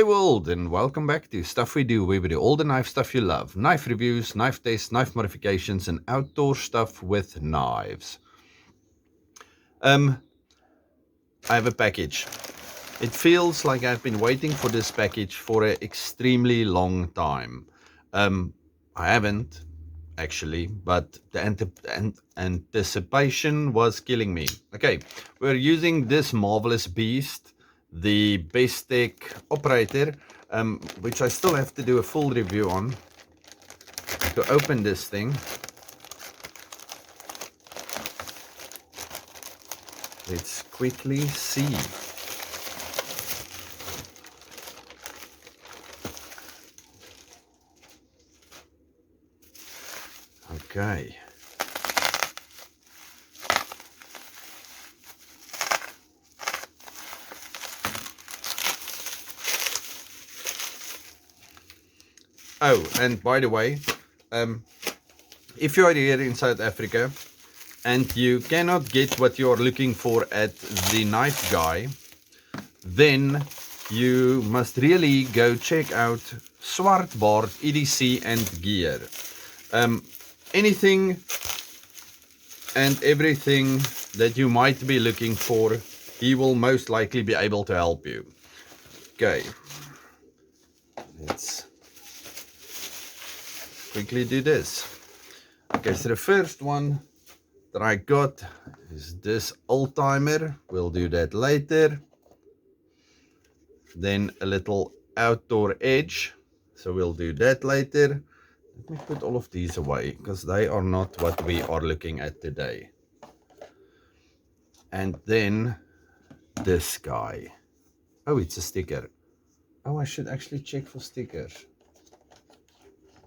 G'day world, and welcome back to Stuff We Do, where we do all the knife stuff you love. Knife reviews, knife tests, knife modifications, and outdoor stuff with knives. I have a package. It feels like I've been waiting for this package for an extremely long time. I haven't, actually, but the anticipation was killing me. Okay, we're using this marvelous beast, the Bestech operator, which I still have to do a full review on. To open this thing, let's quickly see. Okay. Oh, and by the way, if you are here in South Africa and you cannot get what you are looking for at the knife guy, then you must really go check out Swartbaard EDC and gear. Anything and everything that you might be looking for, he will most likely be able to help you. Okay, let's quickly do this. Okay, so the first one that I got is this old timer. We'll do that later. Then a little outdoor edge, so we'll do that later. Let me put all of these away because they are not what we are looking at today. And then this guy. Oh, it's a sticker. Oh, I should actually check for stickers.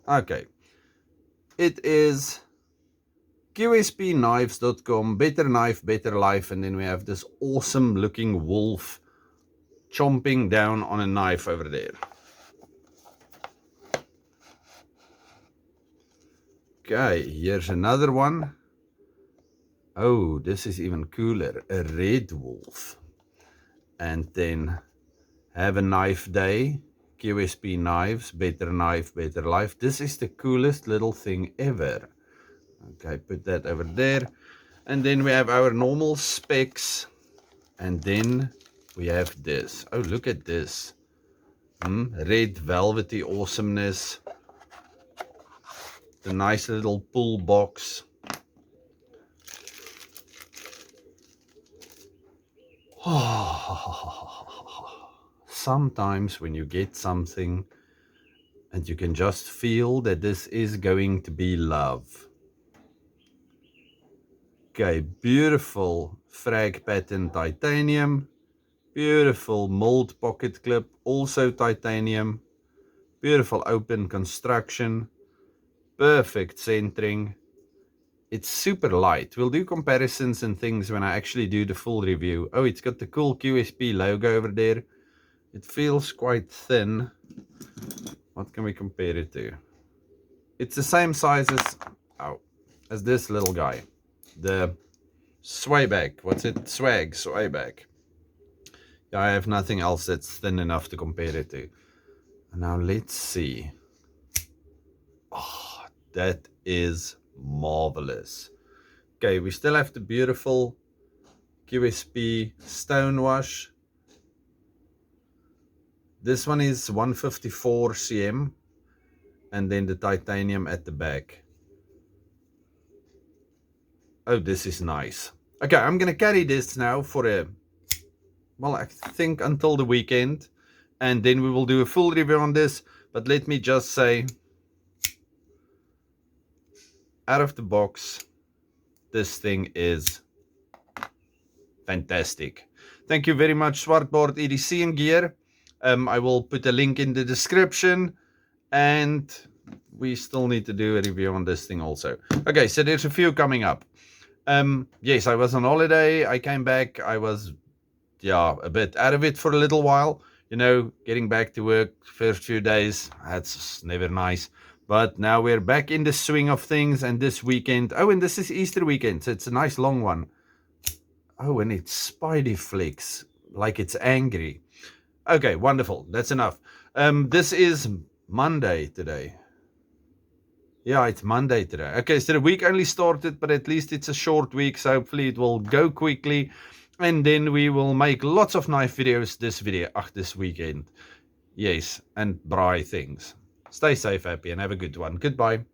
Okay, it is QSPknives.com, better knife, better life, and then we have this awesome looking wolf chomping down on a knife over there. Okay, here's another one. Oh, this is even cooler, a red wolf. And then have a knife day, QSP knives, better knife, better life. This is the coolest little thing ever. Okay, put that over there. And then we have our normal specs. And then we have this. Oh, look at this. Red velvety awesomeness. The nice little pull box. Sometimes when you get something and you can just feel that this is going to be love. Okay, beautiful Frag pattern titanium. Beautiful mold pocket clip, also titanium. Beautiful open construction. Perfect centering. It's super light. We'll do comparisons and things when I actually do the full review. Oh, it's got the cool QSP logo over there. It feels quite thin. What can we compare it to? It's the same size as this little guy. The swayback. What's it? Swayback. I have nothing else that's thin enough to compare it to. Now let's see. Oh, that is marvelous. Okay, we still have the beautiful QSP stonewash. This one is 154 cm, and then the titanium at the back. Oh, this is nice. Okay, I'm gonna carry this now for I think until the weekend, and then we will do a full review on this. But let me just say, out of the box, this thing is fantastic. Thank you very much, Swartbaard EDC and gear. I will put a link in the description, and we still need to do a review on this thing also. Okay, so there's a few coming up. Yes, I was on holiday. I came back. I was, a bit out of it for a little while. You know, getting back to work first few days, that's never nice. But now we're back in the swing of things, and this weekend, oh, and this is Easter weekend, so it's a nice long one. Oh, and it's Spidey flicks, like it's angry. Okay, wonderful. That's enough. This is Monday today. Yeah, it's Monday today. Okay, so the week only started, but at least it's a short week, so hopefully it will go quickly. And then we will make lots of nice videos this weekend. Yes, and braai things. Stay safe, happy, and have a good one. Goodbye.